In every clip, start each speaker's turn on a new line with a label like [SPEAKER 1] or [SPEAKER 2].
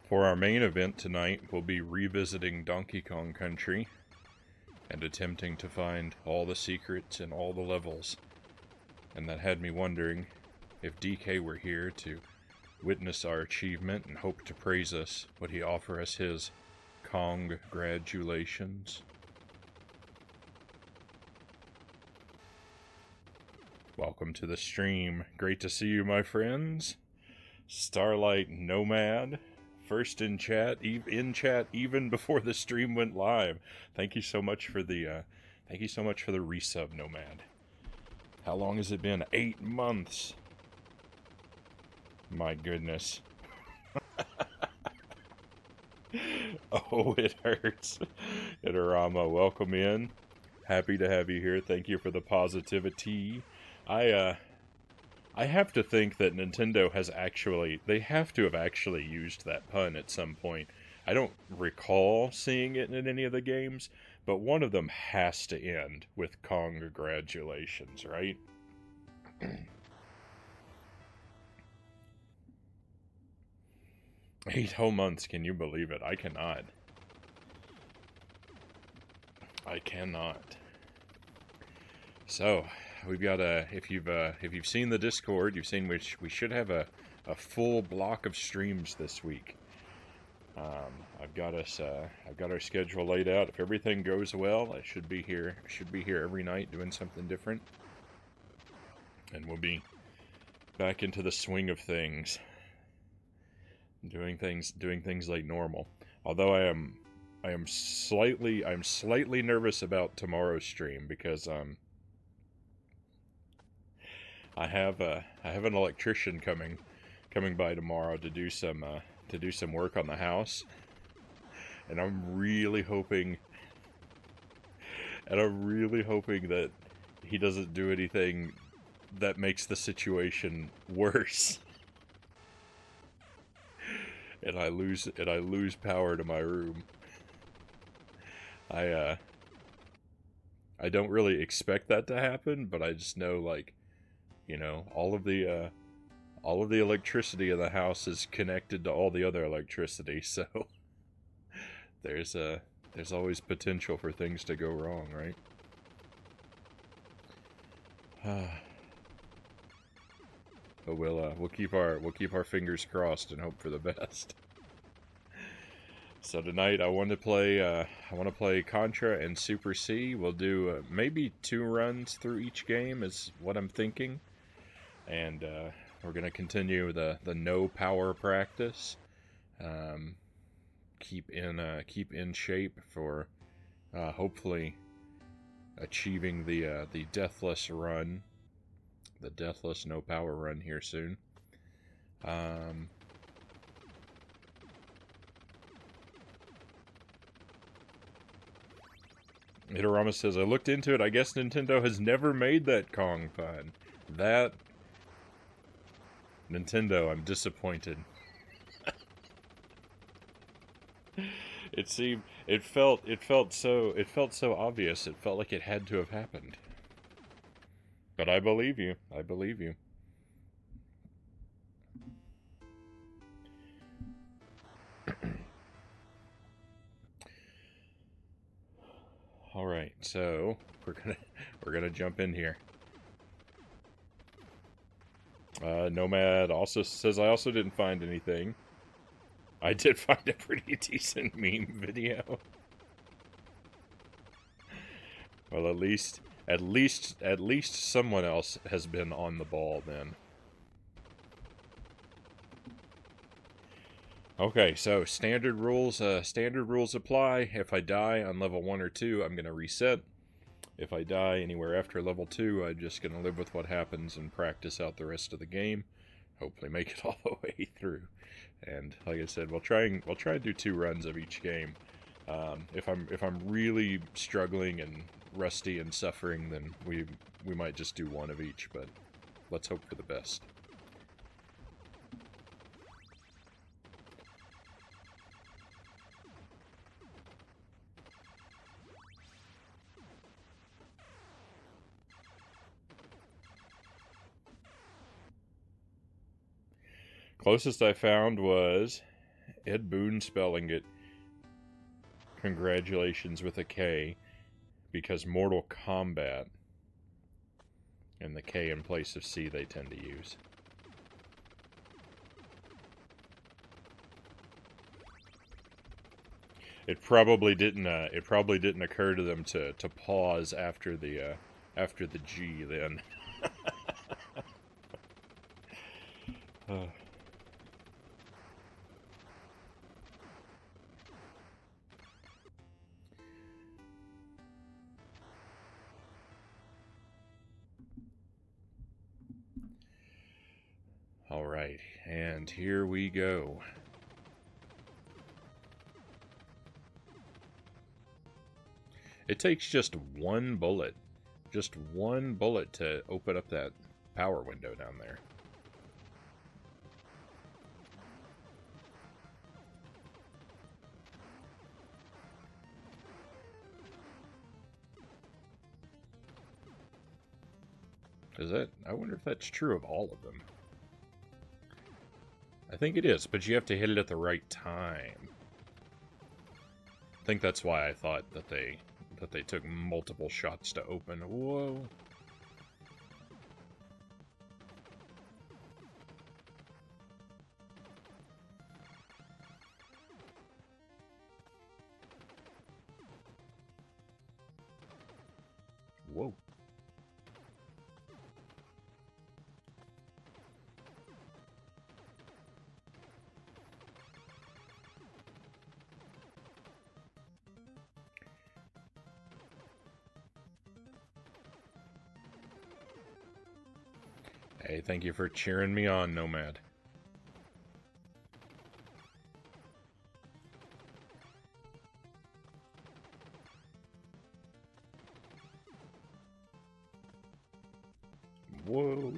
[SPEAKER 1] For our main event tonight, we'll be revisiting Donkey Kong Country and attempting to find all the secrets in all the levels. And that had me wondering if DK were here to witness our achievement and hope to praise us, would he offer us his congratulations? Welcome to the stream. Great to see you, my friends. Starlight Nomad, first in chat even before the stream went live. Thank you so much for the resub, Nomad. How long has it been? 8 months. My goodness. Oh, it hurts. Itarama, welcome in. Happy to have you here. Thank you for the positivity. I have to think that Nintendo they have to have actually used that pun at some point. I don't recall seeing it in any of the games, but one of them has to end with congratulations, right? 8 whole months, can you believe it? I cannot. I cannot. So, we've got if you've seen the Discord, you've seen we should have a full block of streams this week. I've got our schedule laid out. If everything goes well, I should be here every night doing something different. And we'll be back into the swing of things. Doing things like normal. Although I'm slightly nervous about tomorrow's stream because I have an electrician coming by tomorrow to do some work on the house, and I'm really hoping that he doesn't do anything that makes the situation worse. And I lose power to my room. I don't really expect that to happen, but I just know, like, you know, all of the electricity in the house is connected to all the other electricity, so there's always potential for things to go wrong, right? But we'll keep our fingers crossed and hope for the best. So tonight I want to play Contra and Super C. We'll do maybe 2 runs through each game is what I'm thinking, and we're gonna continue the no power practice. Keep in shape for hopefully achieving the deathless run. The deathless no power run here soon. Itarama says, I looked into it. I guess Nintendo has never made that Kong pun. That Nintendo, I'm disappointed. It felt so obvious. It felt like it had to have happened. But I believe you. I believe you. All right, so we're gonna jump in here. Nomad also says I also didn't find anything. I did find a pretty decent meme video. Well, at least someone else has been on the ball then. Okay, so standard rules apply. If I die on level 1 or 2, I'm gonna reset. If I die anywhere after level 2, I'm just gonna live with what happens and practice out the rest of the game. Hopefully make it all the way through. And like I said, we'll try and do 2 runs of each game. If I'm really struggling and rusty and suffering, then we might just do 1 of each, but let's hope for the best. Closest I found was Ed Boon spelling it congratulations with a K because Mortal Kombat and the K in place of C they tend to use. It probably didn't occur to them to pause after the G then. All right, and here we go. It takes just one bullet to open up that power window down there. I wonder if that's true of all of them. I think it is, but you have to hit it at the right time. I think that's why I thought that they took multiple shots to open. Whoa. Whoa. Hey, thank you for cheering me on, Nomad. Whoa.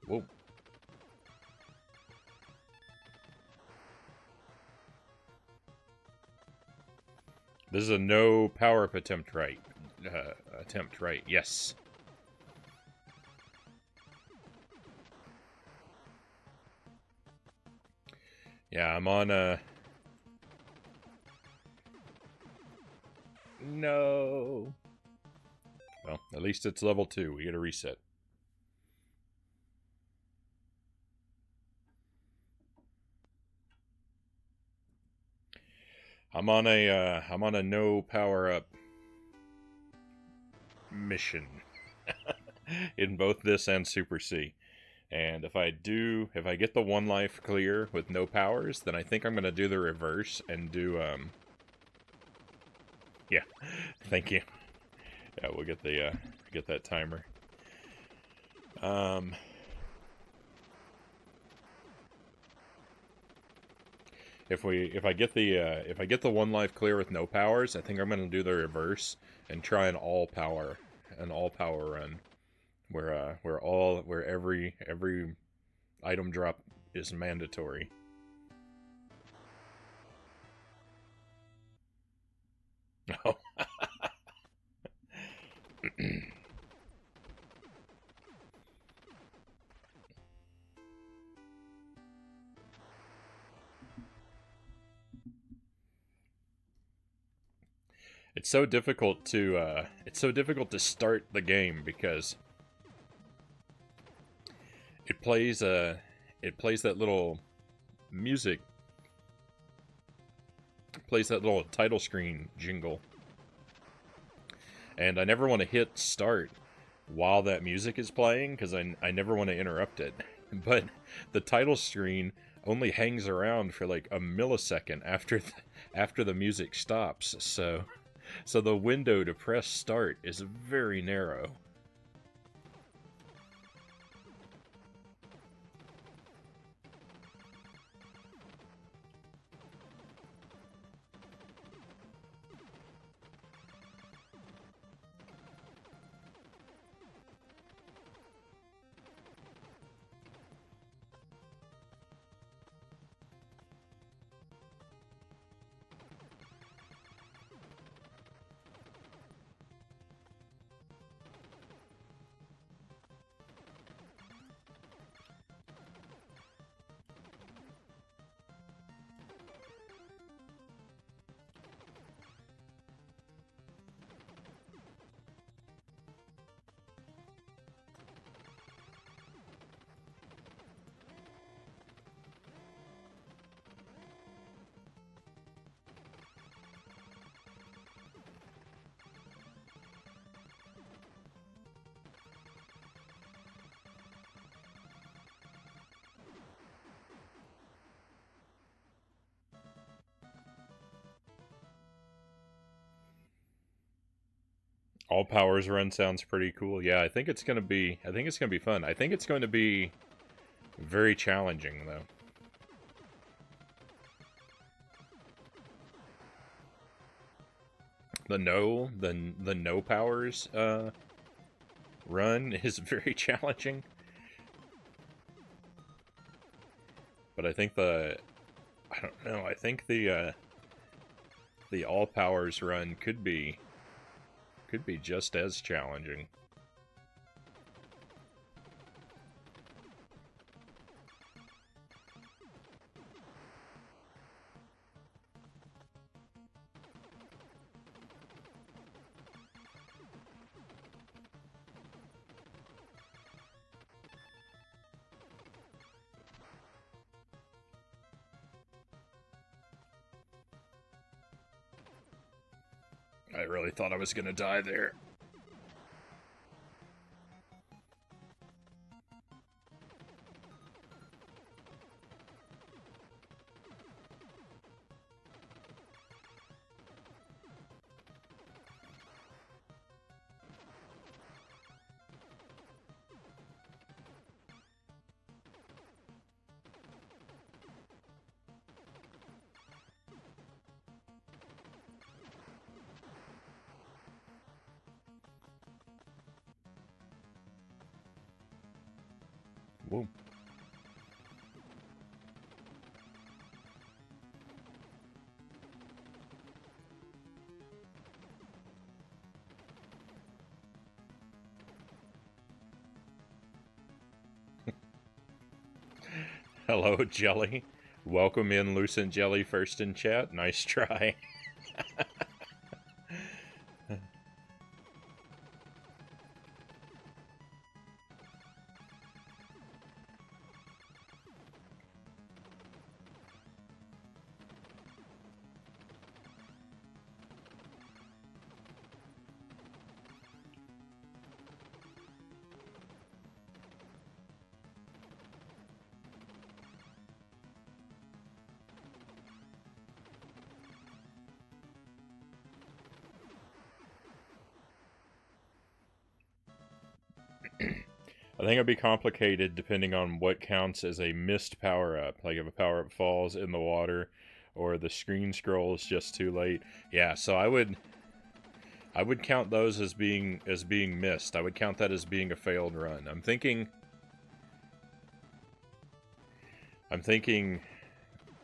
[SPEAKER 1] Whoa. This is a no power-up attempt, right? Yes. Yeah, I'm on a... No. Well, at least it's level 2. We get a reset. I'm on a no power up mission in both this and Super C. And if I get the 1 life clear with no powers, then I think I'm gonna do the reverse and do yeah, thank you. Yeah, we'll get the get that timer. If I get the 1 life clear with no powers, I think I'm gonna do the reverse and try an all power run, where every item drop is mandatory. No. It's so difficult to start the game because it plays that little music, plays that little title screen jingle, and I never want to hit start while that music is playing because I never want to interrupt it. but the title screen only hangs around for like a millisecond after the music stops. So the window to press start is very narrow. All powers run sounds pretty cool. Yeah, I think it's gonna be. I think it's gonna be fun. I think it's going to be very challenging, though. The no powers run is very challenging. But I think I don't know. I think the all powers run could be just as challenging. I really thought I was gonna die there. Whoa. Hello, Jelly. Welcome in, Lucent Jelly, first in chat. Nice try. I think it'll be complicated depending on what counts as a missed power-up. Like if a power-up falls in the water or the screen scrolls just too late. Yeah, so I would count those as being missed. I would count that as being a failed run. I'm thinking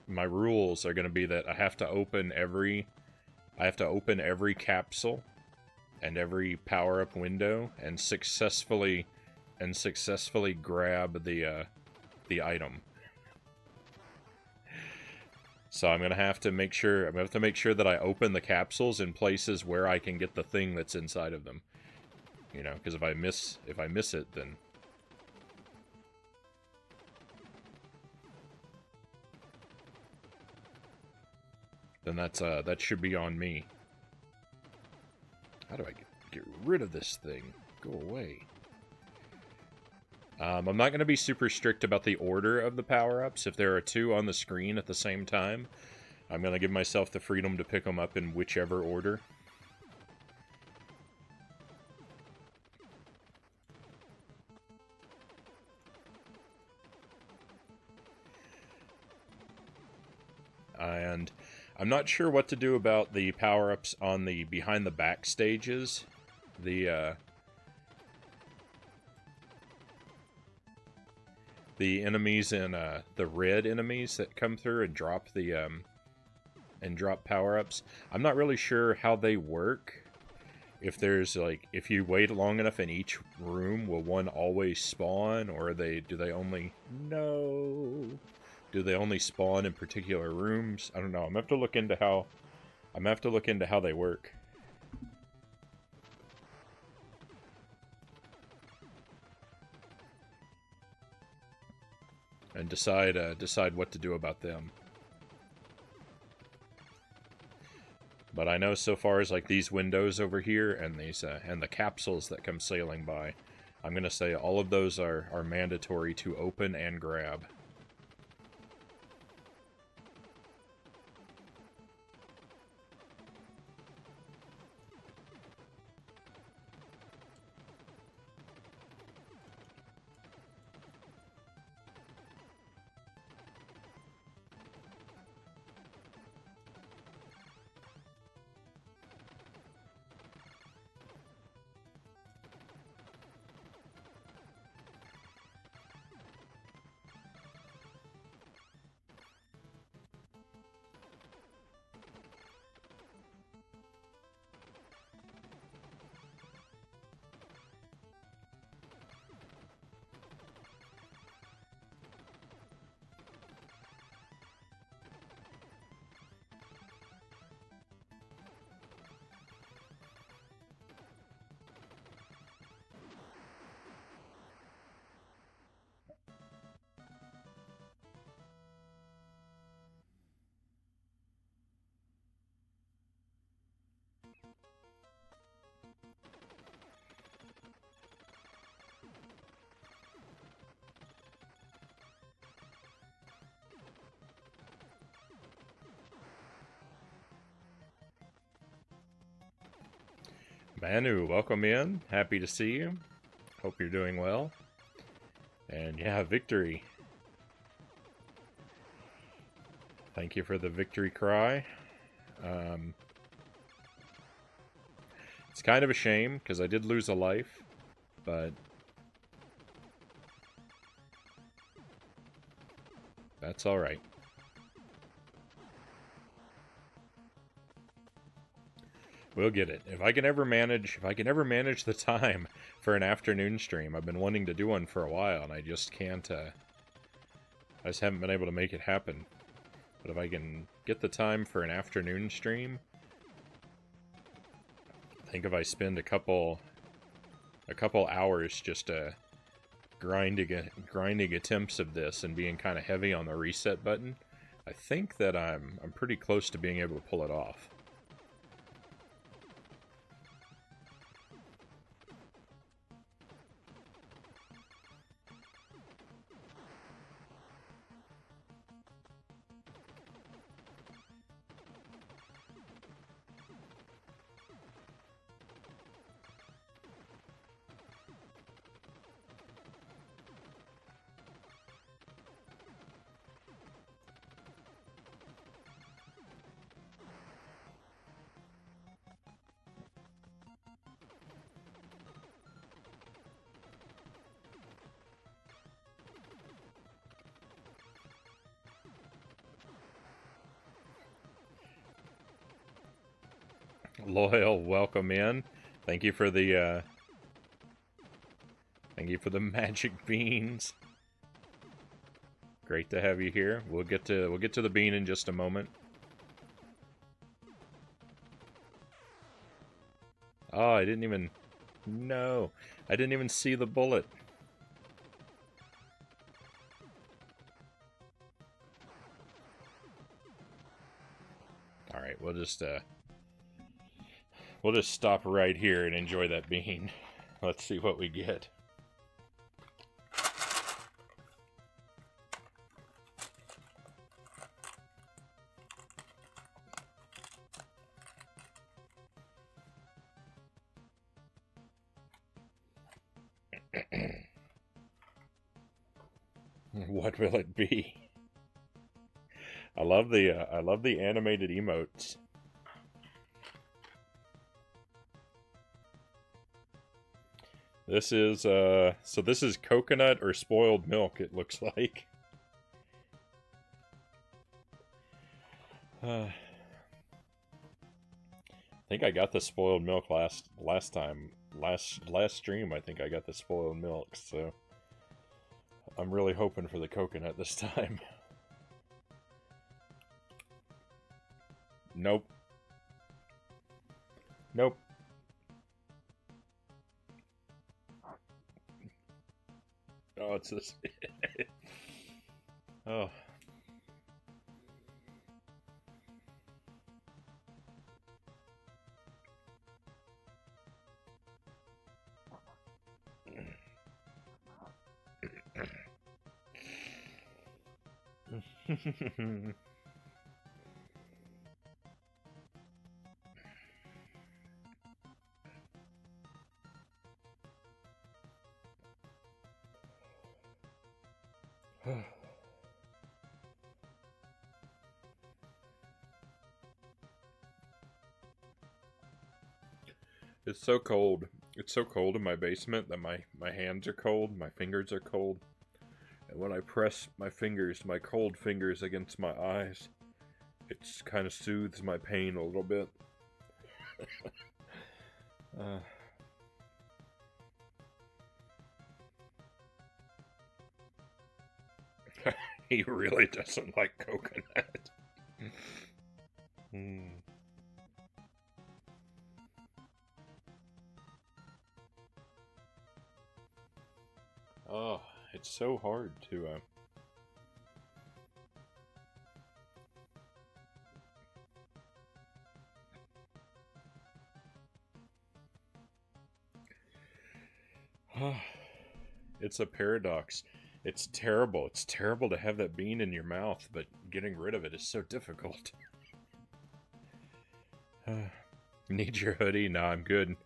[SPEAKER 1] my rules are going to be that I have to open every capsule and every power-up window and successfully grab the item. So I'm gonna have to make sure that I open the capsules in places where I can get the thing that's inside of them. You know, because if I miss it, then that should be on me. How do I get rid of this thing? Go away. I'm not going to be super strict about the order of the power-ups. If there are two on the screen at the same time, I'm going to give myself the freedom to pick them up in whichever order. And I'm not sure what to do about the power-ups on the behind the back stages. The enemies in the red enemies that come through and drop the and drop power-ups. I'm not really sure how they work. If there's like, if you wait long enough in each room, will one always spawn, or do they only do they only spawn in particular rooms? I don't know. I'm gonna have to look into how they work. And decide what to do about them. But I know so far as like these windows over here and these and the capsules that come sailing by, I'm gonna say all of those are mandatory to open and grab. Manu, welcome in. Happy to see you. Hope you're doing well. And yeah, victory. Thank you for the victory cry. It's kind of a shame, because I did lose a life, but that's alright. We'll get it. If I can ever manage the time for an afternoon stream, I've been wanting to do one for a while, and I just can't, I just haven't been able to make it happen. But if I can get the time for an afternoon stream, I think if I spend a couple hours just grinding attempts of this and being kind of heavy on the reset button, I think that I'm pretty close to being able to pull it off. Loyal, welcome in. Thank you for the magic beans. Great to have you here. We'll get to the bean in just a moment. Oh, I didn't even see the bullet. All right, we'll just stop right here and enjoy that bean. Let's see what we get. What will it be? I love the animated emotes. This is so this is coconut or spoiled milk, it looks like. I think I got the spoiled milk last stream. I think I got the spoiled milk, so I'm really hoping for the coconut this time. Nope. Nope. Oh, it's this. Oh. It's so cold. It's so cold in my basement that my hands are cold, my fingers are cold. And when I press my fingers, my cold fingers against my eyes, it kind of soothes my pain a little bit. He really doesn't like coconut. Oh, it's so hard to It's a paradox. It's terrible. It's terrible to have that bean in your mouth, but getting rid of it is so difficult. Need your hoodie? Nah, I'm good.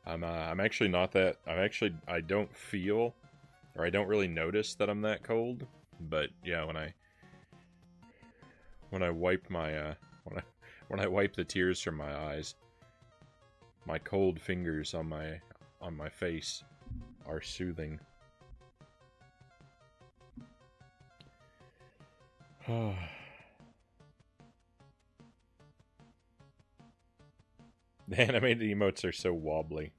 [SPEAKER 1] I'm actually not that. I don't feel, or I don't really notice that I'm that cold. But yeah, when I wipe my when I wipe the tears from my eyes, my cold fingers on my face are soothing. The animated emotes are so wobbly.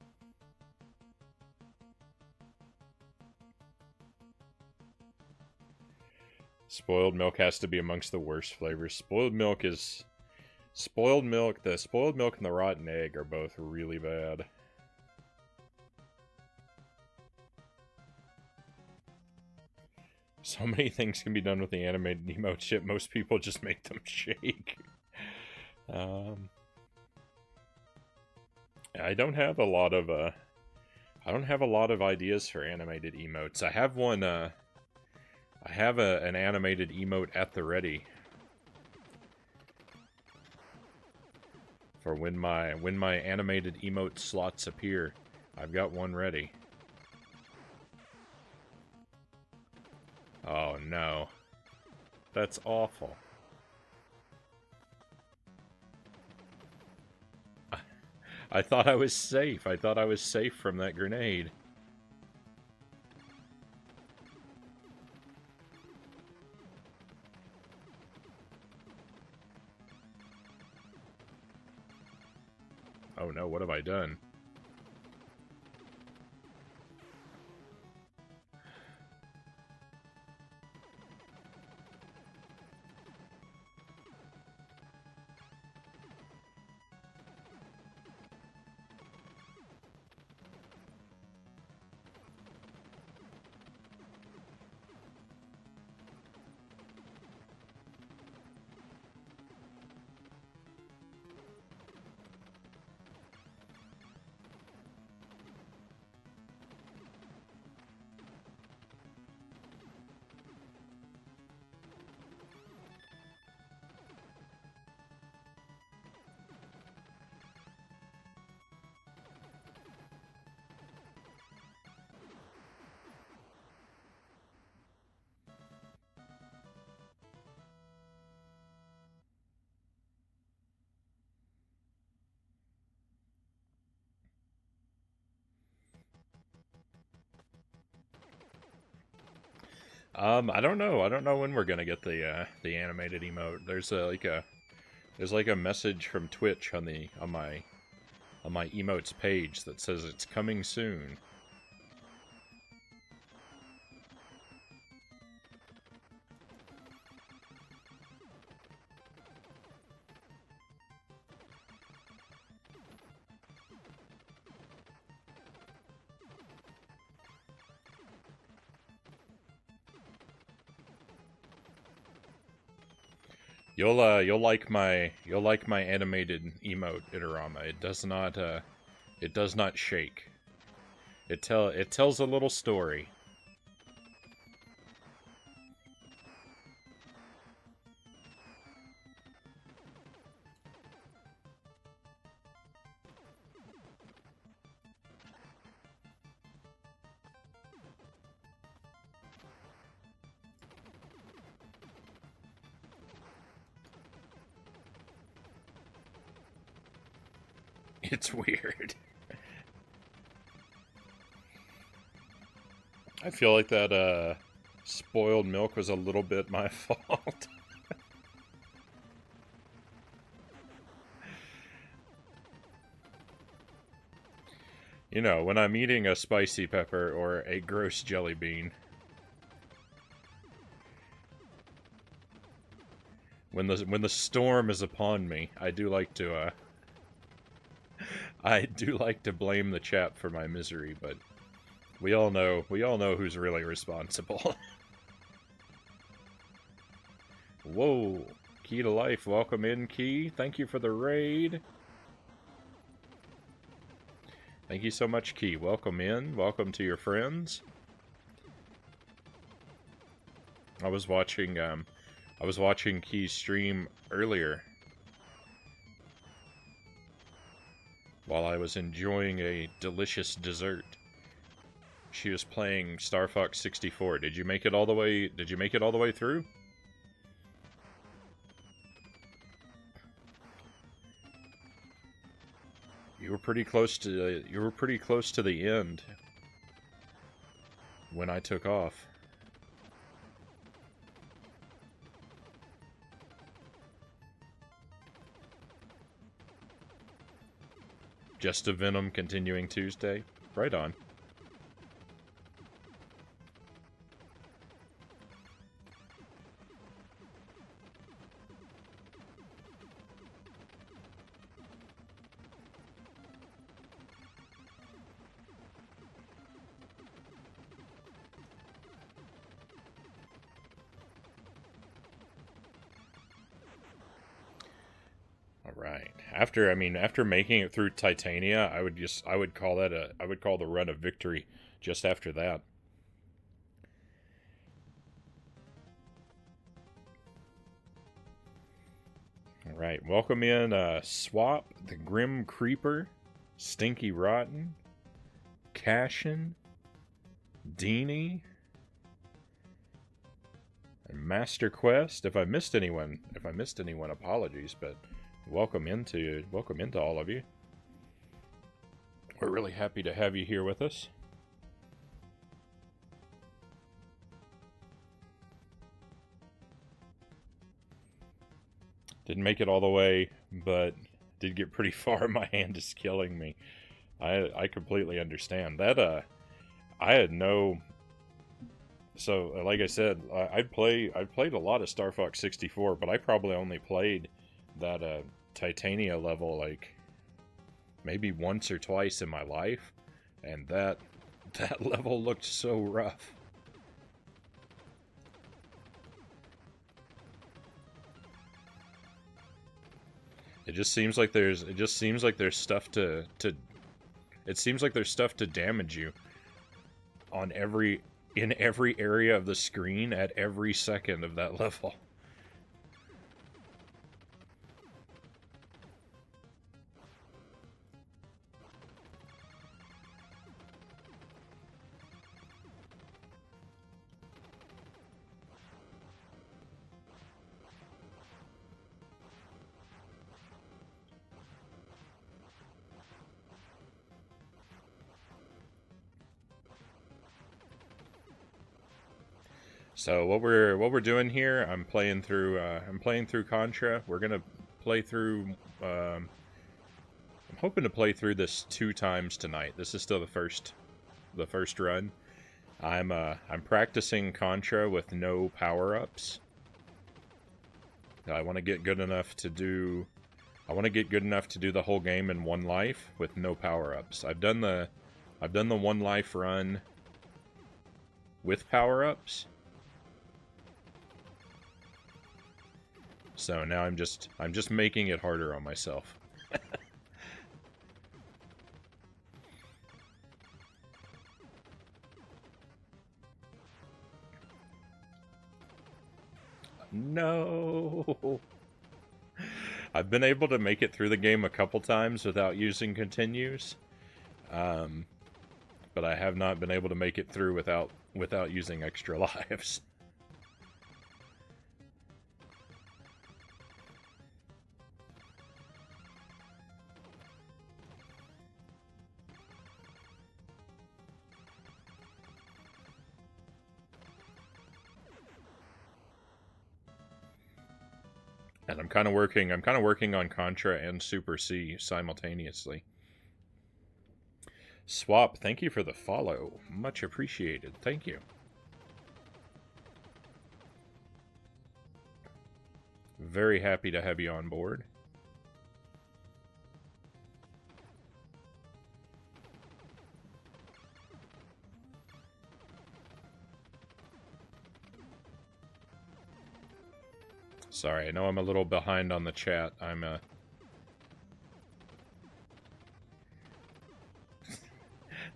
[SPEAKER 1] Spoiled milk has to be amongst the worst flavors. Spoiled milk, the spoiled milk and the rotten egg are both really bad. So many things can be done with the animated emote chip. Most people just make them shake. I don't have a lot of ideas for animated emotes. I have one. I have an animated emote at the ready for when my animated emote slots appear. I've got one ready. Oh no, that's awful. I thought I was safe. I thought I was safe from that grenade. Oh no, what have I done? I don't know. I don't know when we're gonna get the animated emote. There's like a message from Twitch on my emotes page that says it's coming soon. You'll like my animated emote, Itarama. It does not shake. It tells a little story. It's weird. I feel like that spoiled milk was a little bit my fault. You know, when I'm eating a spicy pepper or a gross jelly bean. When the storm is upon me, I do like to blame the chat for my misery, but we all know who's really responsible. Whoa, Key to Life, welcome in, Key. Thank you for the raid. Thank you so much, Key. Welcome in. Welcome to your friends. I was watching Key's stream earlier while I was enjoying a delicious dessert. She was playing Star Fox 64. Did you make it all the way? Did you make it all the way through? You were pretty close to the end when I took off. Just a Venom continuing Tuesday. Right on. Right. After making it through Titania, I would call the run a victory just after that. All right. Welcome in Swap, the Grim Creeper, Stinky Rotten, Cashin, Deanie, and Master Quest. If I missed anyone, apologies, but welcome into all of you. We're really happy to have you here with us. Didn't make it all the way, but did get pretty far. My hand is killing me. I completely understand that. I had no. So, like I said, I'd played a lot of Star Fox 64, but I probably only played that Titania level like maybe once or twice in my life, and that level looked so rough. It just seems like there's stuff to damage you on in every area of the screen at every second of that level. So what we're doing here, I'm playing through Contra. We're gonna play through. I'm hoping to play through this 2 times tonight. This is still the first run. I'm practicing Contra with no power-ups. I want to get good enough to do. I want to get good enough to do the whole game in 1 life with no power-ups. I've done the 1 life run with power-ups. So now I'm just making it harder on myself. No. I've been able to make it through the game a couple times without using continues. But I have not been able to make it through without using extra lives. And I'm kind of working on Contra and Super C simultaneously. Swap, thank you for the follow. Much appreciated. Thank you. Very happy to have you on board. Sorry, I know I'm a little behind on the chat.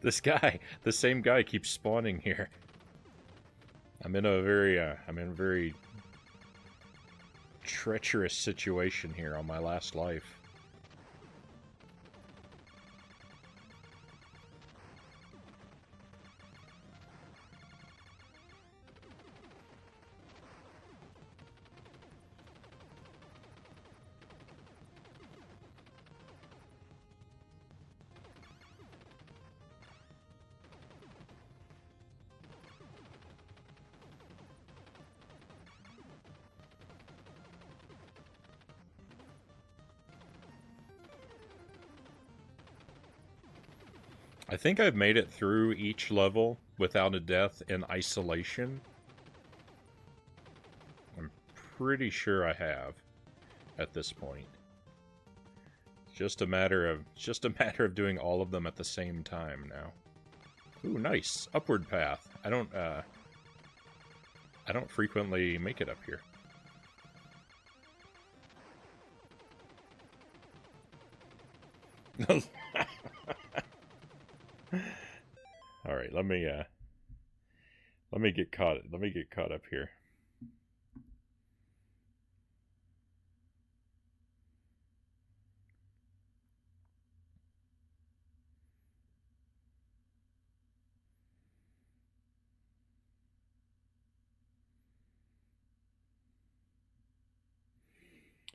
[SPEAKER 1] This guy, the same guy keeps spawning here. I'm in a very treacherous situation here on my last life. I think I've made it through each level without a death in isolation. I'm pretty sure I have at this point. It's just a matter of doing all of them at the same time now. Ooh, nice. Upward path. I don't frequently make it up here. All right, let me get caught up here.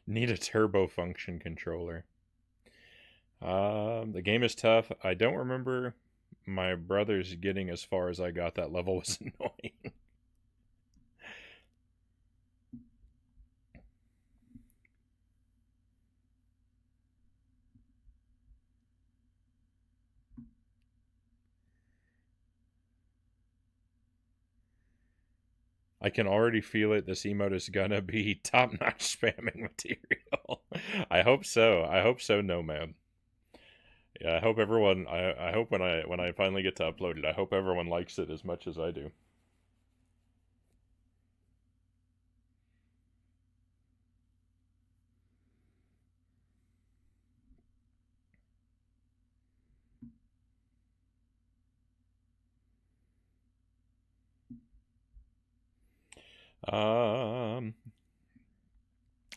[SPEAKER 1] Need a turbo function controller. The game is tough. I don't remember my brothers getting as far as I got. That level was annoying. I can already feel it. This emote is gonna be top-notch spamming material. I hope so. I hope so, Nomad. Yeah, I hope everyone. I hope when I finally get to upload it, I hope everyone likes it as much as I do.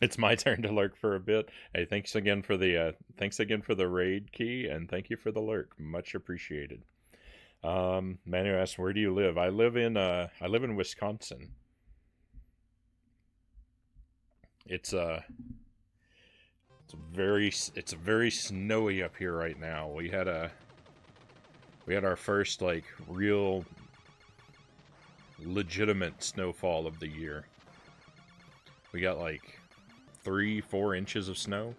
[SPEAKER 1] It's my turn to lurk for a bit. Hey, thanks again for the raid key, and thank you for the lurk. Much appreciated. Manu asked, "Where do you live?" I live in Wisconsin. It's very snowy up here right now. We had our first like real legitimate snowfall of the year. We got like 3-4 inches of snow.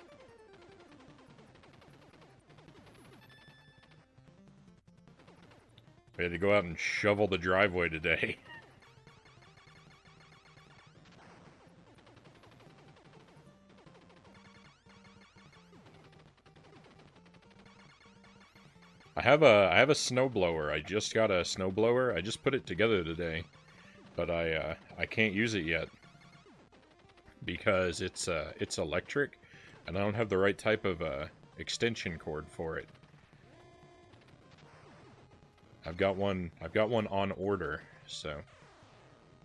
[SPEAKER 1] We had to go out and shovel the driveway today. I have a snowblower. I just got a snowblower. I just put it together today, but I can't use it yet because it's electric, and I don't have the right type of extension cord for it. I've got one on order, so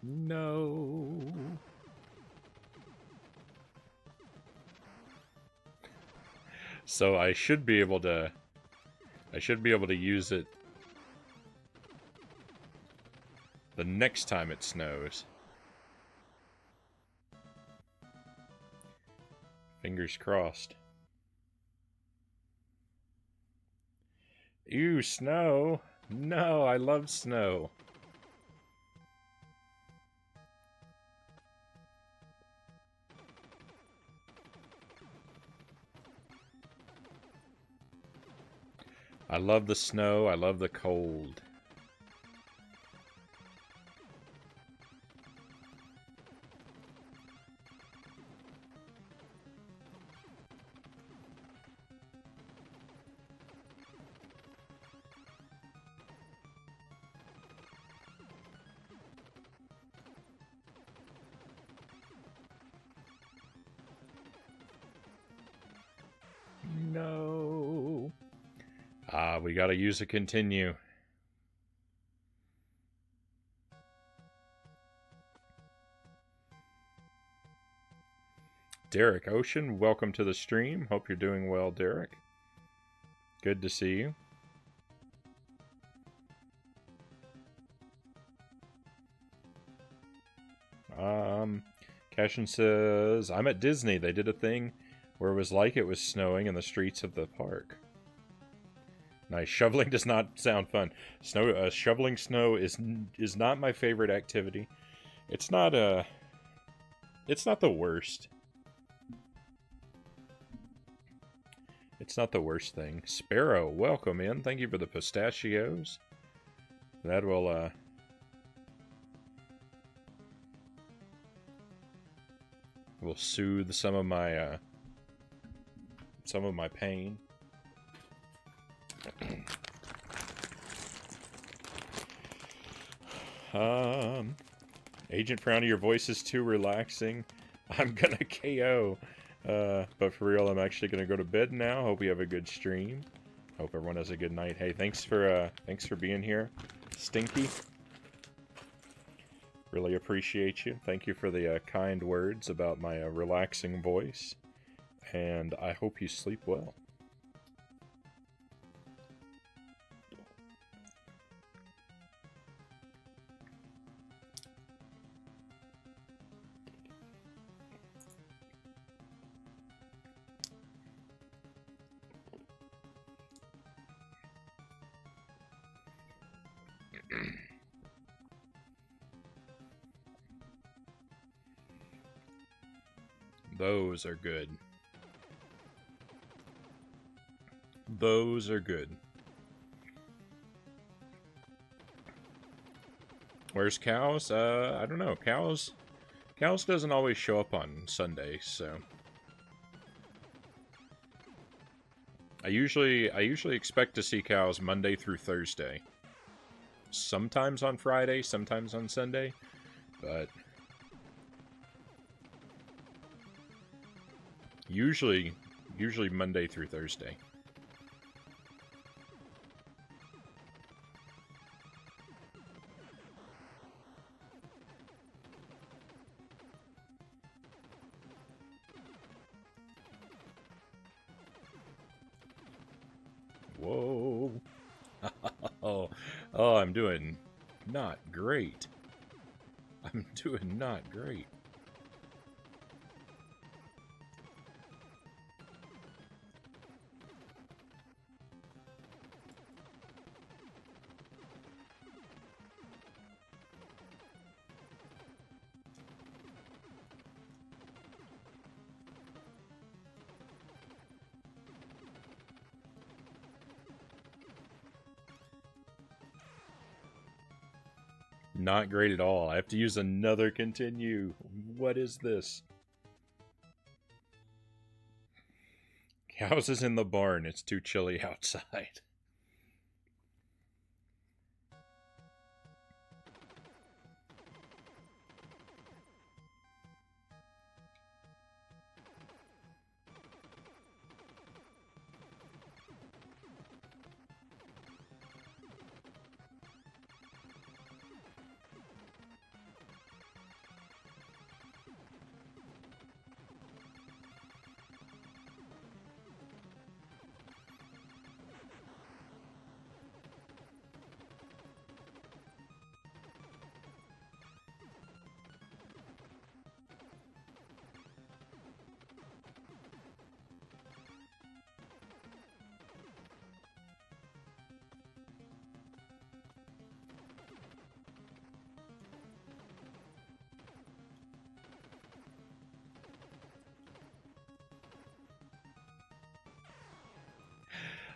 [SPEAKER 1] no. So I should be able to use it the next time it snows. Fingers crossed. Ew, snow. No, I love snow. I love the snow. I love the cold. No. We gotta use a continue. Derek Ocean, welcome to the stream. Hope you're doing well, Derek. Good to see you. Cashin says, I'm at Disney. They did a thing where it was like it was snowing in the streets of the park. Nice. Shoveling does not sound fun. Shoveling snow is not my favorite activity. It's not the worst. It's not the worst thing. Sparrow, welcome in. Thank you for the pistachios. That will soothe some of my pain. Agent Frownie, your voice is too relaxing. I'm gonna KO. But for real, I'm actually gonna go to bed now. Hope you have a good stream. Hope everyone has a good night. Hey, thanks for being here, Stinky. Really appreciate you. Thank you for the kind words about my relaxing voice. And I hope you sleep well. Those are good. Those are good. Where's Cows? I don't know. Cows doesn't always show up on Sundays, so I usually expect to see Cows Monday through Thursday. Sometimes on Friday, sometimes on Sunday, but usually Monday through Thursday. Whoa. Oh, I'm doing not great. I'm doing not great. Not great at all. I have to use another continue. What is this? Cows is in the barn. It's too chilly outside.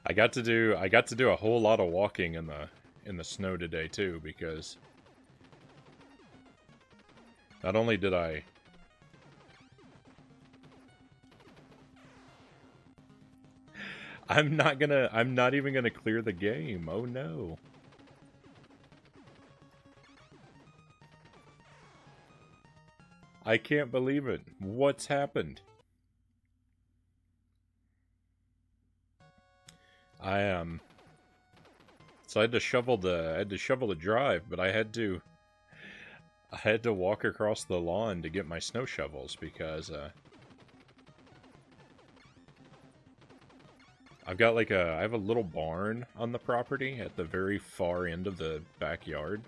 [SPEAKER 1] I got to do a whole lot of walking in the snow today too, because not only did I'm not even gonna clear the game. Oh no. I can't believe it. What's happened? So I had to shovel the drive, but I had to walk across the lawn to get my snow shovels because I have a little barn on the property at the very far end of the backyard.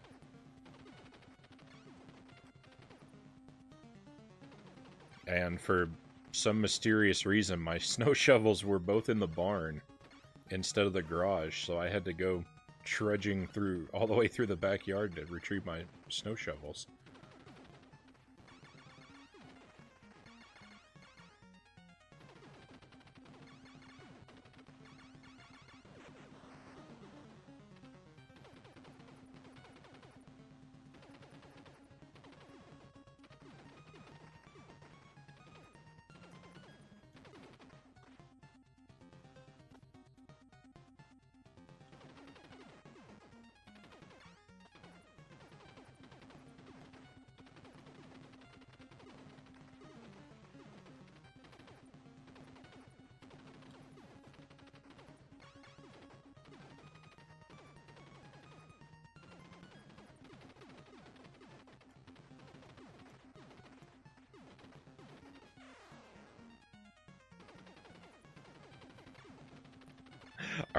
[SPEAKER 1] And for some mysterious reason, my snow shovels were both in the barn instead of the garage, so I had to go trudging through all the way through the backyard to retrieve my snow shovels.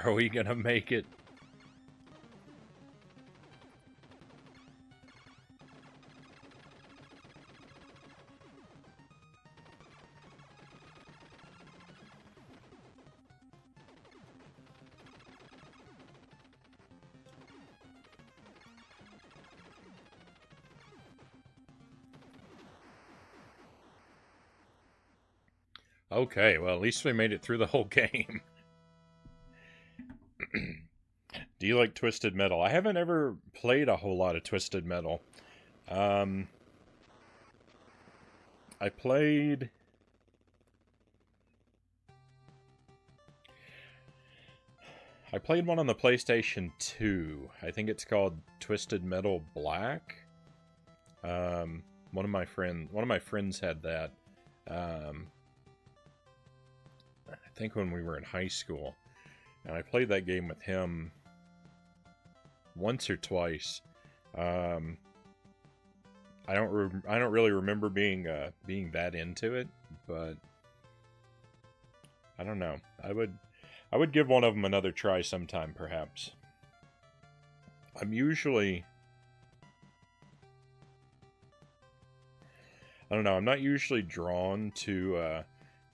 [SPEAKER 1] Are we gonna make it? Okay, well, at least we made it through the whole game. Do you like Twisted Metal? I haven't ever played a whole lot of Twisted Metal. I played... one on the PlayStation 2. I think it's called Twisted Metal Black. One of my friends had that. I think when we were in high school. And I played that game with him once or twice. I don't really remember being that into it, but I don't know. I would give one of them another try sometime, perhaps. I don't know. I'm not usually drawn to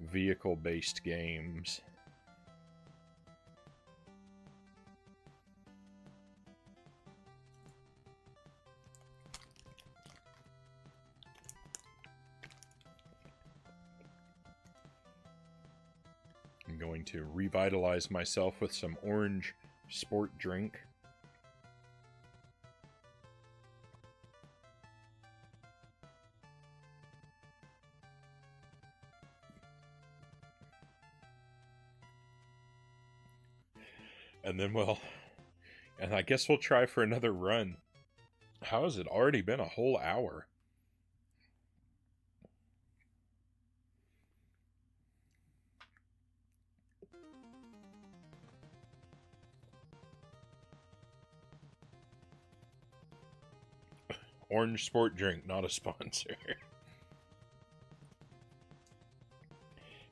[SPEAKER 1] vehicle-based games. I'm going to revitalize myself with some orange sport drink. And then and I guess we'll try for another run. How has it already been a whole hour? Orange Sport Drink, not a sponsor.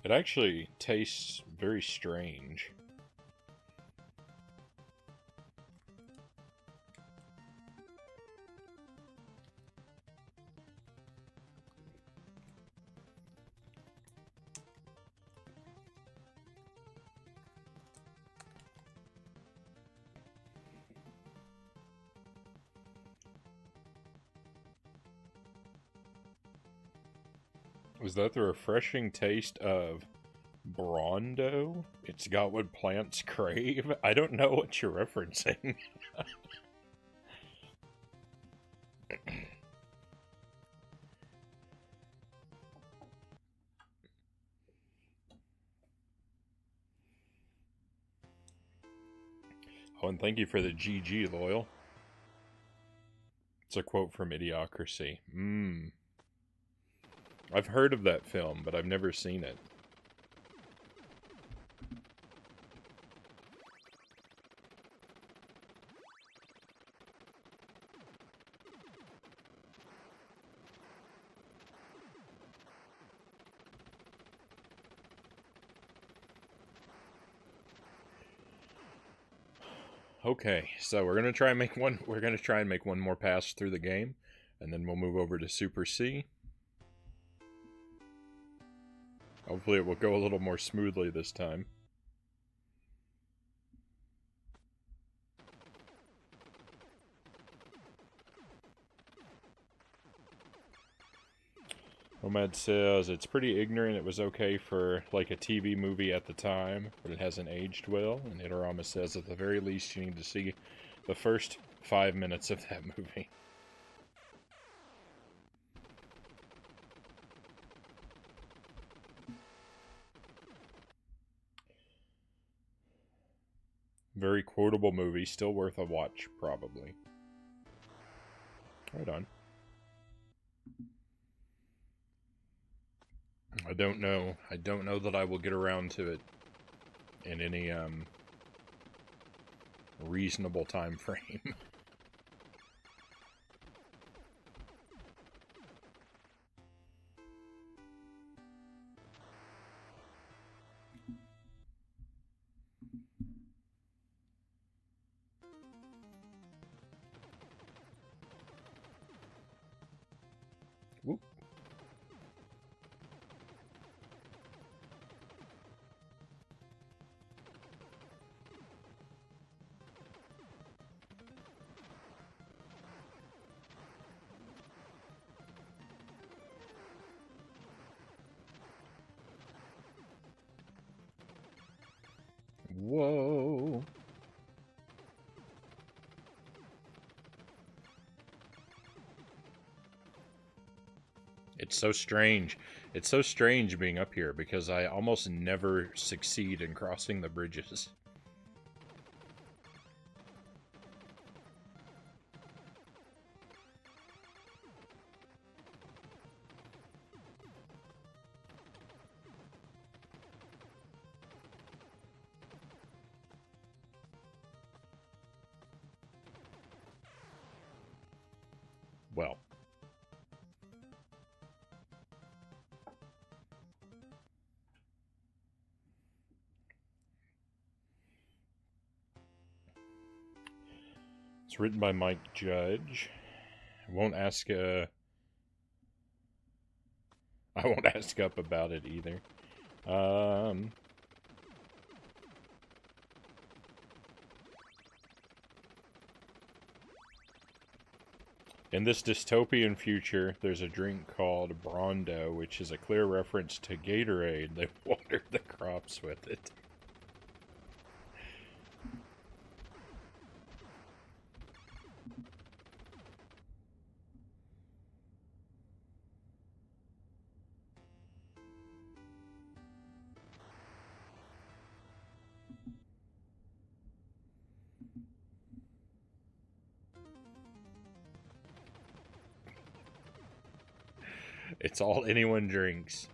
[SPEAKER 1] It actually tastes very strange. Was that the refreshing taste of Brondo? It's got what plants crave? I don't know what you're referencing. Oh, and thank you for the GG, Loyal. It's a quote from Idiocracy. I've heard of that film, but I've never seen it. Okay, so we're gonna try and make one. We're gonna try and make one more pass through the game, and then we'll move over to Super C. Hopefully, it will go a little more smoothly this time. Omad says it's pretty ignorant. It was okay for like a TV movie at the time, but it hasn't aged well. And Itorama says at the very least you need to see the first 5 minutes of that movie. Very quotable movie, still worth a watch, probably. Right on. I don't know. I don't know that I will get around to it in any reasonable time frame. Whoop. Whoa. It's so strange. It's so strange being up here because I almost never succeed in crossing the bridges. Well. It's written by Mike Judge. I won't ask up about it either. In this dystopian future, there's a drink called Brondo, which is a clear reference to Gatorade. They watered the crops with it. It's all anyone drinks.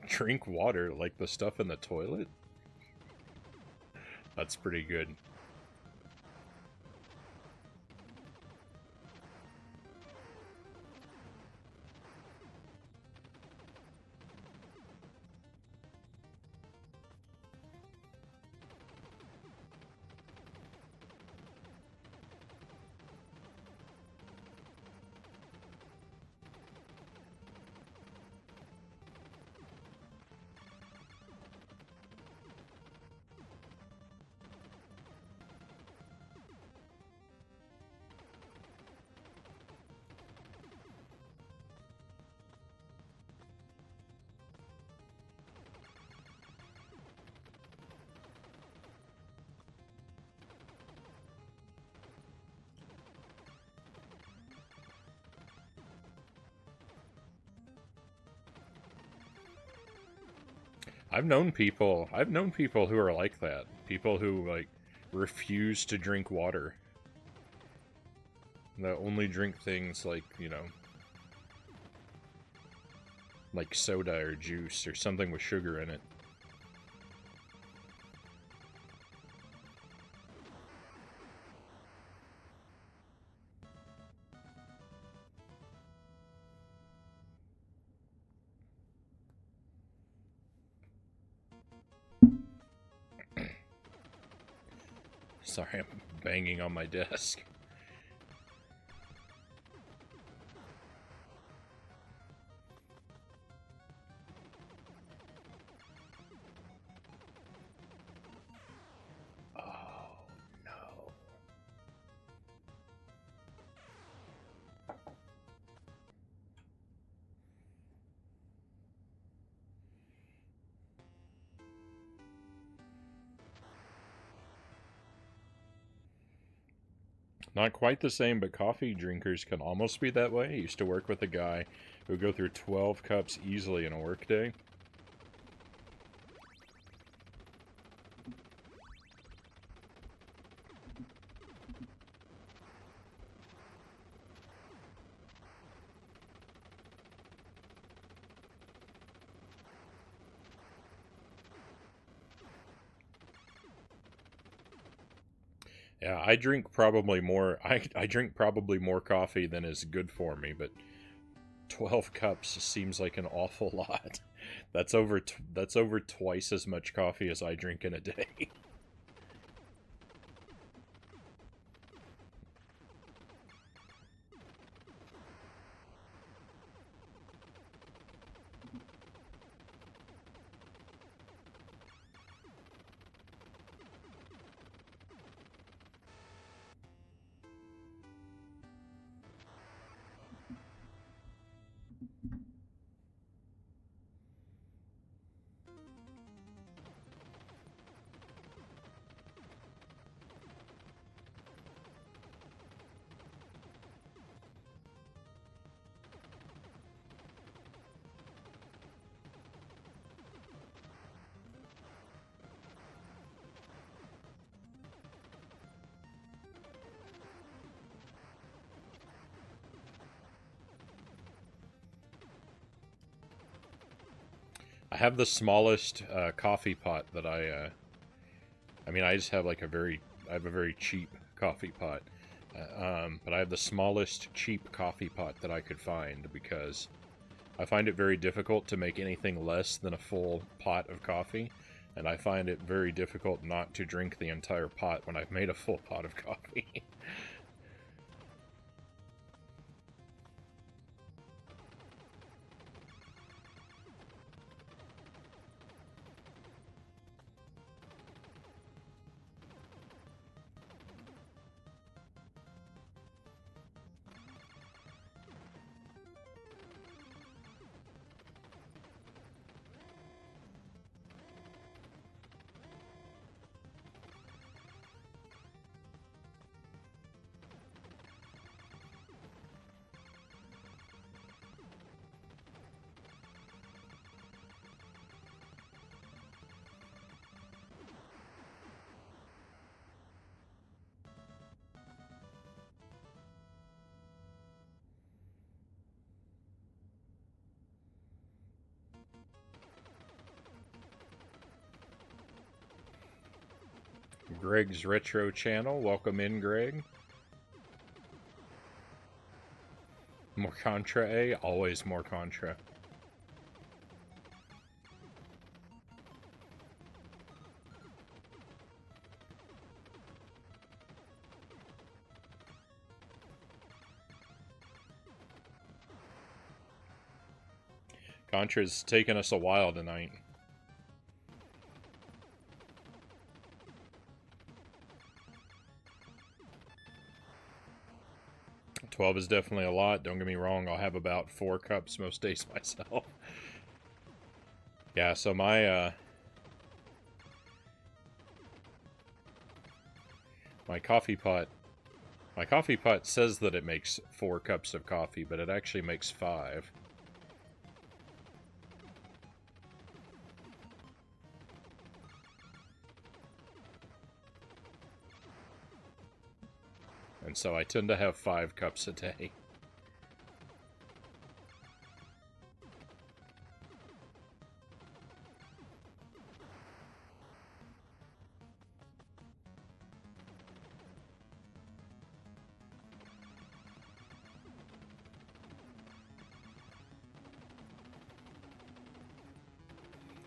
[SPEAKER 1] Drink water like the stuff in the toilet? That's pretty good. I've known people who are like that. People who, like, refuse to drink water. That only drink things like, you know, like soda or juice or something with sugar in it. Sorry, I'm banging on my desk. Oh, no. Not quite the same, but coffee drinkers can almost be that way. I used to work with a guy who would go through 12 cups easily in a workday. Yeah, I drink probably more. I drink probably more coffee than is good for me, but 12 cups seems like an awful lot. That's over twice as much coffee as I drink in a day. I have the smallest coffee pot that I mean, I just have like I have a very cheap coffee pot. But I have the smallest cheap coffee pot that I could find because I find it very difficult to make anything less than a full pot of coffee. And I find it very difficult not to drink the entire pot when I've made a full pot of coffee. Greg's Retro channel. Welcome in, Greg. More Contra, eh? Always more Contra. Contra's taken us a while tonight. $12 is definitely a lot. Don't get me wrong, I'll have about 4 cups most days myself. Yeah, so my coffee pot says that it makes 4 cups of coffee, but it actually makes 5. And so I tend to have 5 cups a day.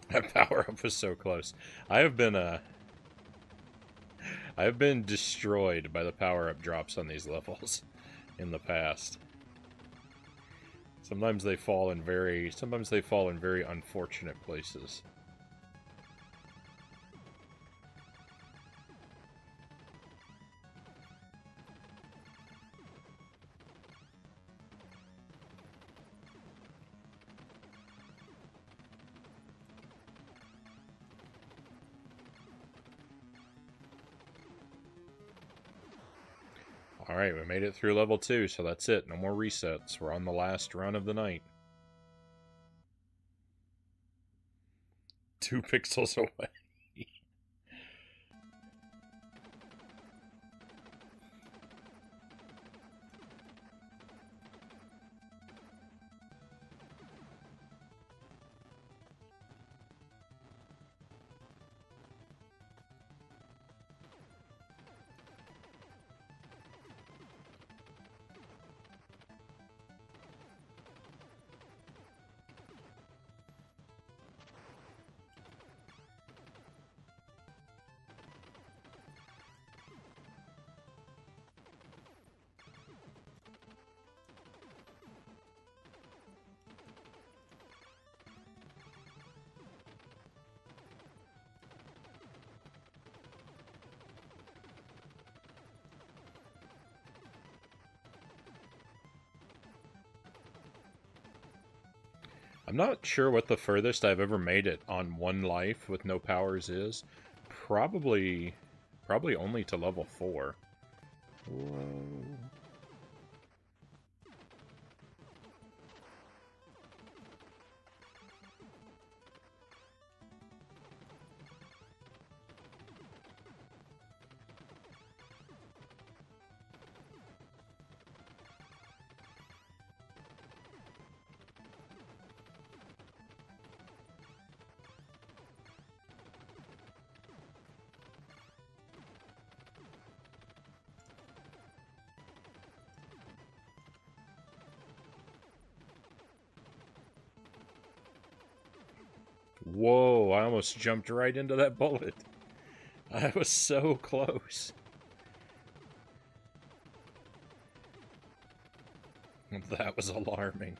[SPEAKER 1] That power-up was so close. I have been destroyed by the power-up drops on these levels in the past. Sometimes they fall in very unfortunate places. Alright, we made it through level 2, so that's it. No more resets. We're on the last run of the night. 2 pixels away. I'm not sure what the furthest I've ever made it on 1 life with no powers is. Probably only to level 4. Whoa. Whoa, I almost jumped right into that bullet. I was so close. That was alarming.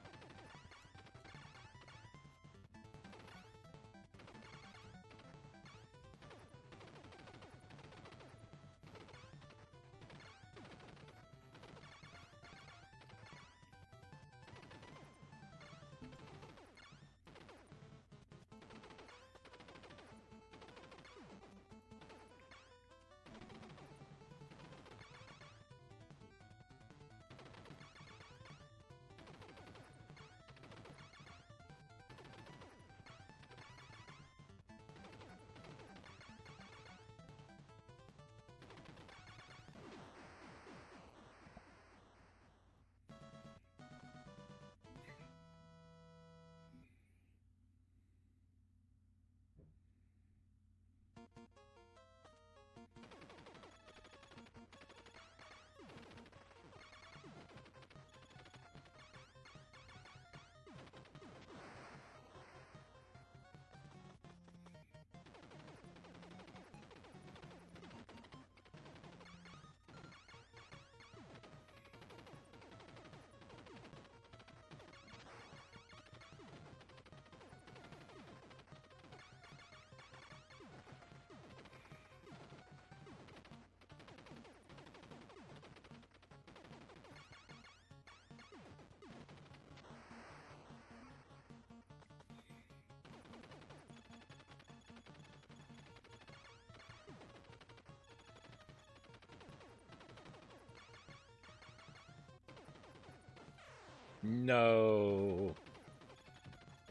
[SPEAKER 1] No.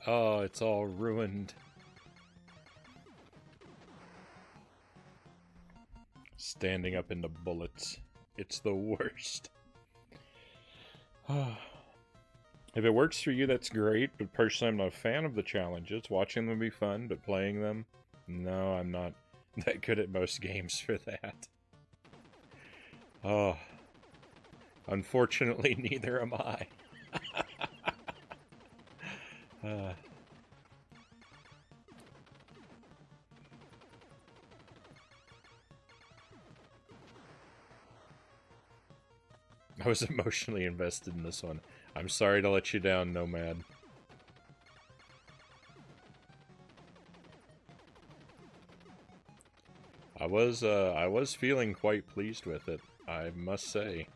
[SPEAKER 1] Oh, it's all ruined. Standing up into bullets. It's the worst. If it works for you, that's great, but personally I'm not a fan of the challenges. Watching them be fun, but playing them? No, I'm not that good at most games for that. Oh. Unfortunately, neither am I. I was emotionally invested in this one. I'm sorry to let you down, Nomad. I was feeling quite pleased with it, I must say.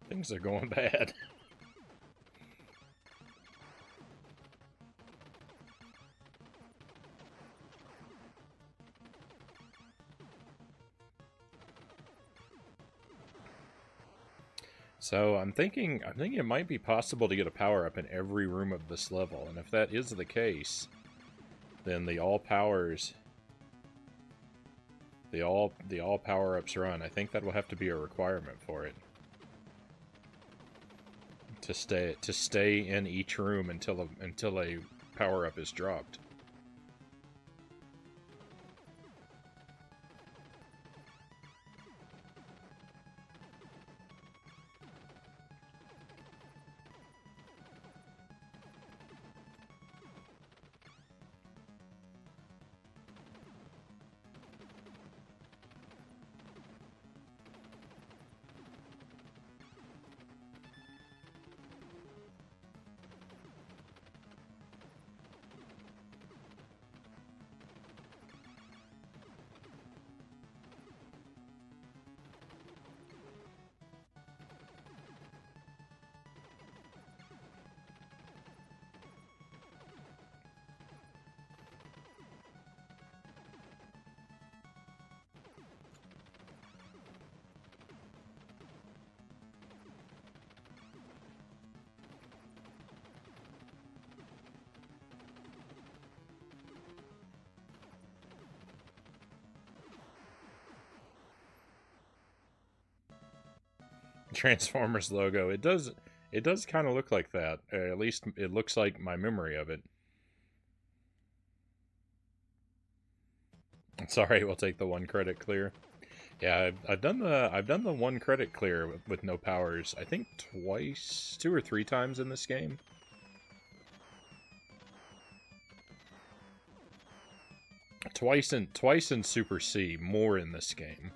[SPEAKER 1] Things are going bad. So I'm thinking it might be possible to get a power-up in every room of this level, and if that is the case, then the all power-ups run, I think that will have to be a requirement for it. To stay in each room until a power-up is dropped. Transformers logo. It does kind of look like that. At least it looks like my memory of it. Sorry, we'll take the 1 credit clear. Yeah, I've done the 1 credit clear with no powers. I think twice, 2 or 3 times in this game. Twice in Super C, more in this game.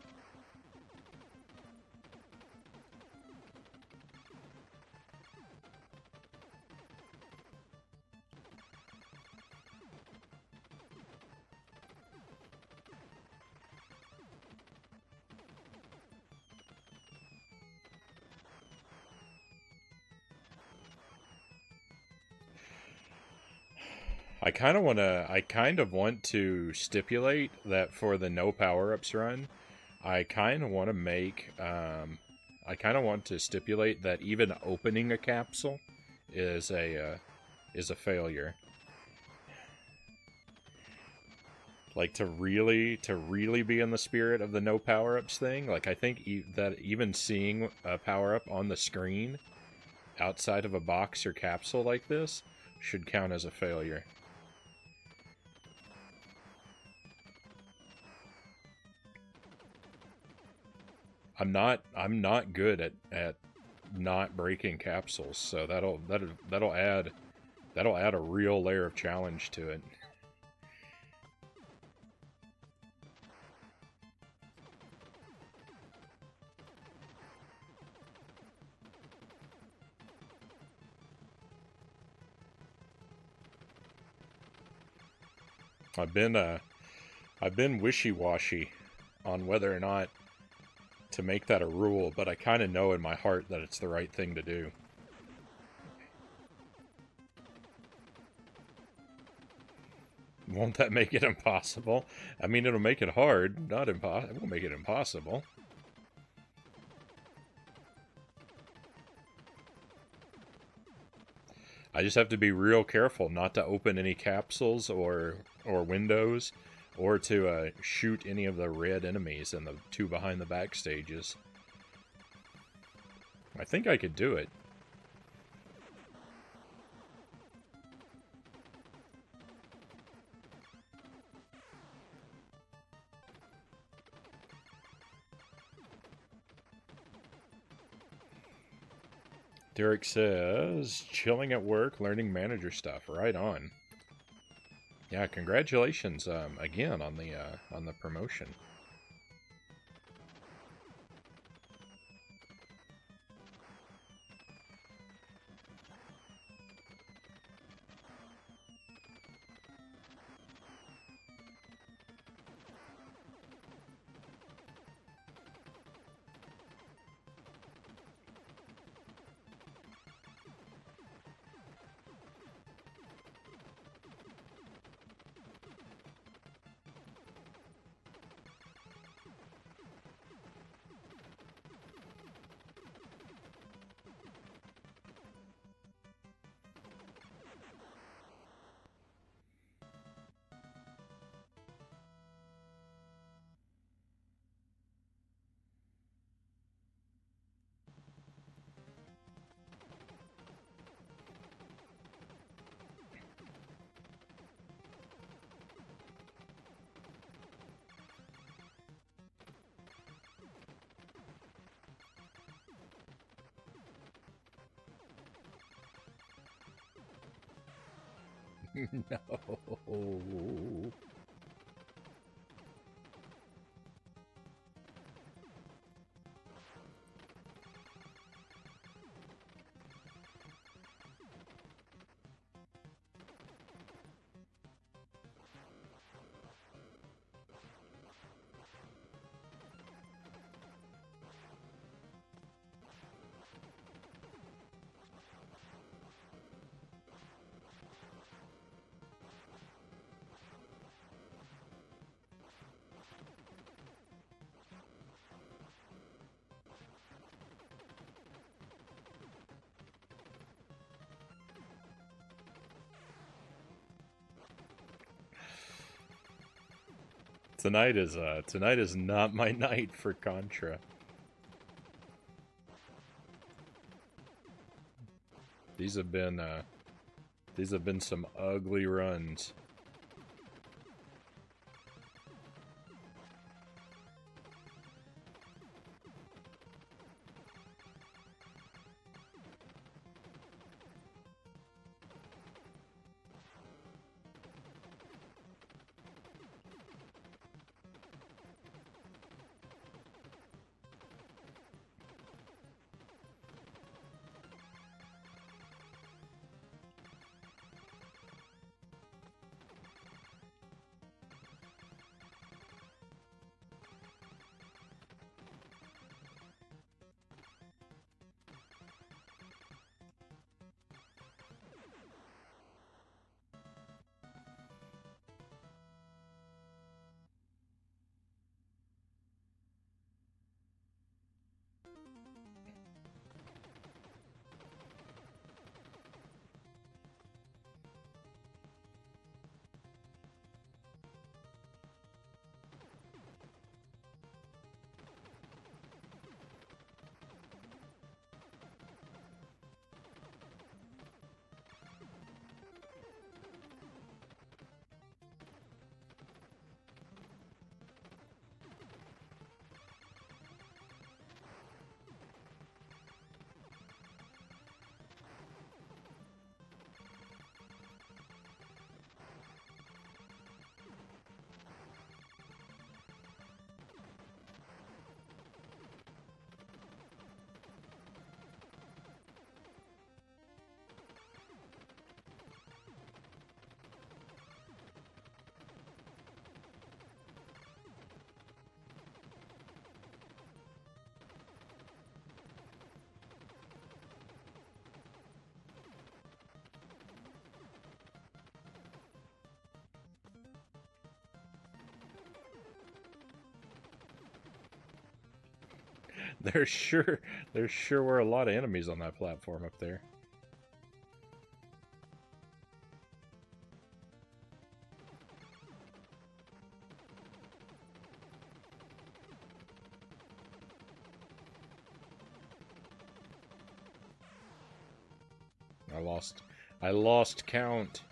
[SPEAKER 1] I kind of want to stipulate that for the no power-ups run, I kind of want to stipulate that even opening a capsule is a failure. Like, to really be in the spirit of the no power-ups thing, like, I think that even seeing a power-up on the screen outside of a box or capsule like this should count as a failure. I'm not good at not breaking capsules, so that'll add a real layer of challenge to it. I've been wishy-washy on whether or not to make that a rule, but I kind of know in my heart that it's the right thing to do. Won't that make it impossible? I mean, it'll make it hard, not impossible. It won't make it impossible. I just have to be real careful not to open any capsules or windows, or to shoot any of the red enemies in the two behind the back stages. I think I could do it. Derek says, chilling at work, learning manager stuff. Right on. Yeah, congratulations again on the promotion. No. Tonight is not my night for Contra. These have been some ugly runs. There sure were a lot of enemies on that platform up there. I lost count.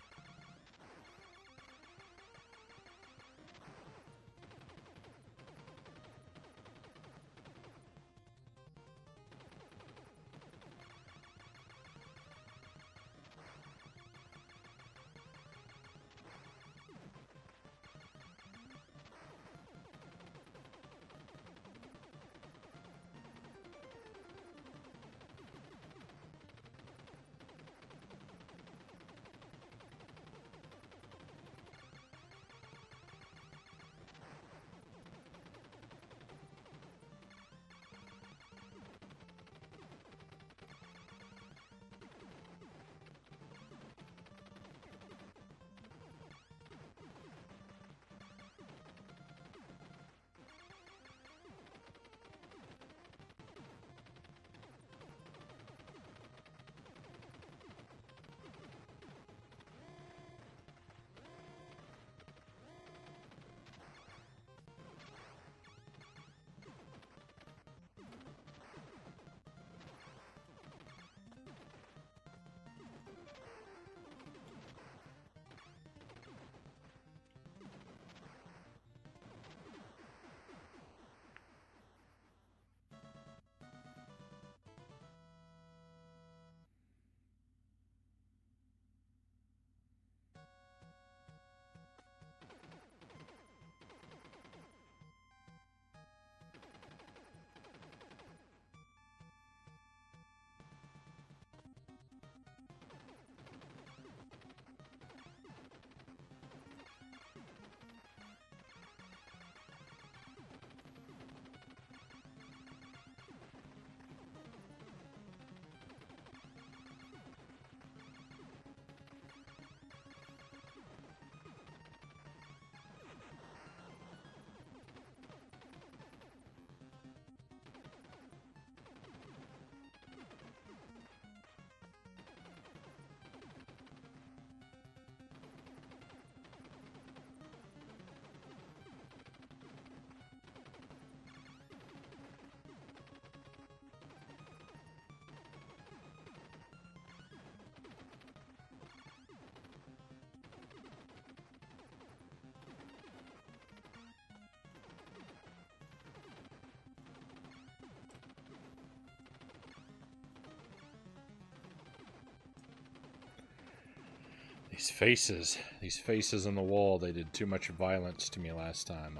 [SPEAKER 1] These faces on the wall, they did too much violence to me last time.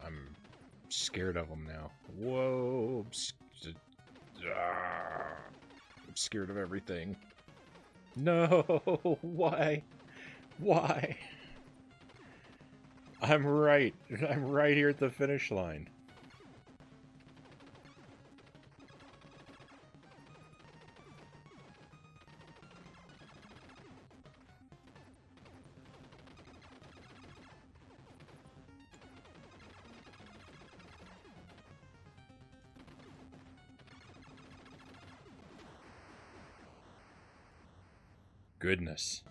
[SPEAKER 1] I'm scared of them now. Whoa, I'm scared of everything. No, why? Why? I'm right here at the finish line. Goodness.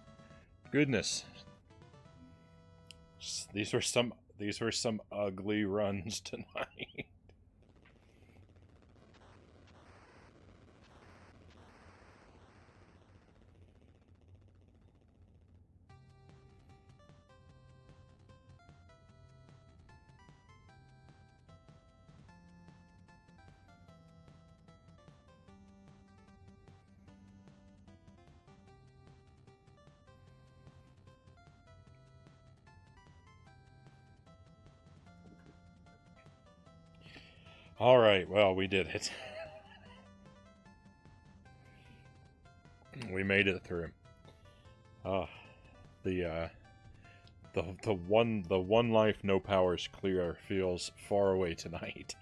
[SPEAKER 1] These were some ugly runs tonight. All right, well, we did it. We made it through. The one life no powers clear feels far away tonight.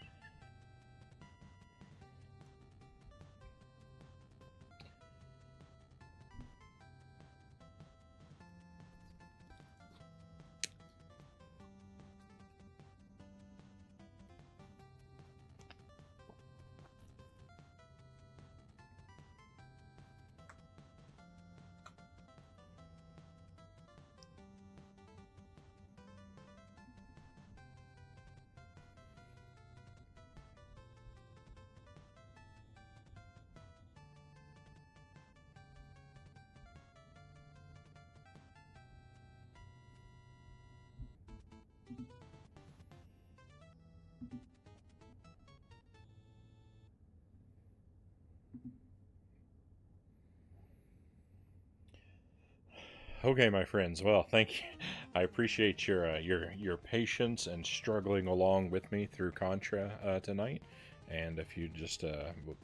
[SPEAKER 1] Okay, my friends. Well, thank you. I appreciate your patience and struggling along with me through Contra tonight. And if you just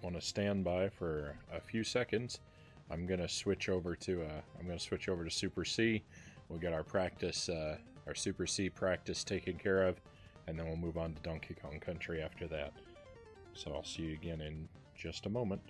[SPEAKER 1] want to stand by for a few seconds, I'm gonna switch over to Super C. We'll get our practice, our Super C practice taken care of, and then we'll move on to Donkey Kong Country after that. So I'll see you again in just a moment.